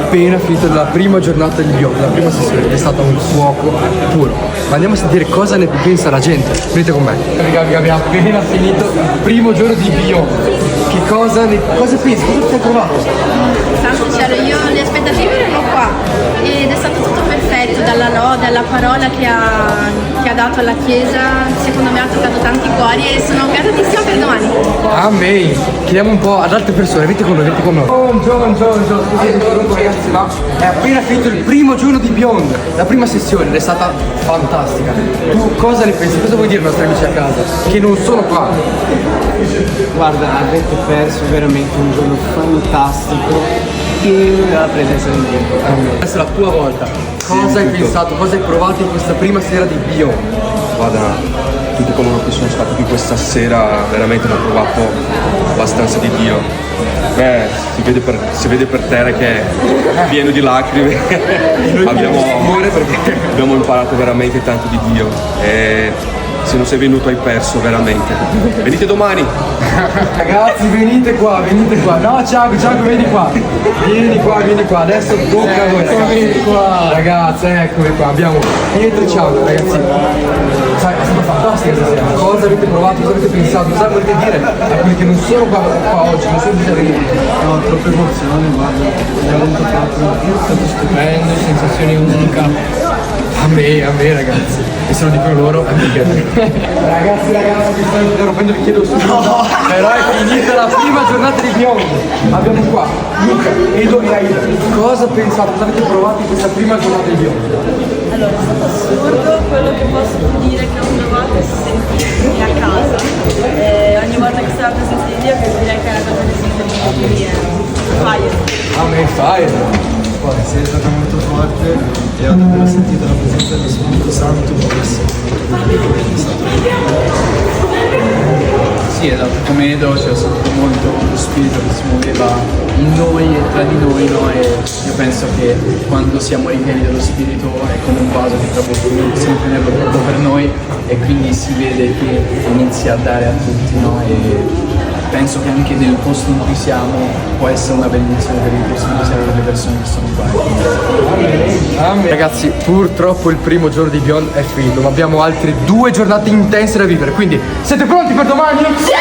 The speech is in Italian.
appena finito la prima giornata di Beyond, la prima sessione, ed è stato un fuoco puro. Ma andiamo a sentire cosa ne pensa la gente. Venite con me. Abbiamo appena finito il primo giorno di Beyond. Cosa pensi? Cosa ti hai provato? Tanto c'ero io, le aspettative erano qua ed è stato tutto perfetto, dalla lode alla parola che ha dato alla Chiesa, secondo me ha toccato tanti cuori e sono gasatissima per domani. Amen. Chiediamo un po' ad altre persone, venite con noi. Buongiorno, scusate ragazzi, ma è appena finito il primo giorno di Beyond, la prima sessione, ed è stata fantastica. Tu cosa ne pensi? Cosa vuoi dire ai nostri amici a casa? Che non sono qua? Guarda, avete perso veramente un giorno fantastico pieno della presenza di Dio. Adesso è la tua volta. Cosa hai pensato? Cosa hai provato in questa prima sera di Beyond? Guarda, tutti coloro che sono stati qui questa sera veramente hanno provato abbastanza di Dio. Si vede per terra che è pieno di lacrime. abbiamo imparato veramente tanto di Dio. E se non sei venuto hai perso veramente. Venite domani. Ragazzi, venite qua. No, Thiago, vieni qua. Vieni qua. Adesso tocca a voi, ragazzi. Vieni qua. Ragazzi, eccomi qua. Abbiamo Pietro e Thiago, ragazzi. Sai, è stata fantastica stasera. Cosa avete provato? Cosa avete pensato? Cosa volete dire a quelli che non sono qua oggi, non sono riusciti a venire? No, troppe emozioni, guarda. Veramente stato stupendo, sensazione unica. A me ragazzi, e se lo dicono loro, amiche. Ragazzi, mi stanno interrompendo, vi chiedo subito. Però è finita la prima giornata di Beyond. Abbiamo qua Luca, Edo e Aida. Cosa pensate? Cosa avete provato in questa prima giornata di Beyond? Allora, è stato assurdo, quello che posso dire che ho provato è sentirmi a casa. Ogni volta che stavo presente di Dio, che direi che è una cosa che sento di fire. A me fire. Sei stata molto forte e ho davvero sentito la presenza dello Spirito Santo Sì, esatto, come Edo ho sentito molto lo Spirito che si muoveva in noi e tra di noi, no? E io penso che quando siamo ripieni dello Spirito è come un vaso che proprio sempre ne proprio per noi e quindi si vede che inizia a dare a tutti, no? E penso che anche nel posto in cui siamo può essere una benedizione per il posto in cui siamo, per le persone che sono qua. Amen. Ragazzi, purtroppo il primo giorno di Beyond è finito, ma abbiamo altre 2 giornate intense da vivere, quindi siete pronti per domani? Sì!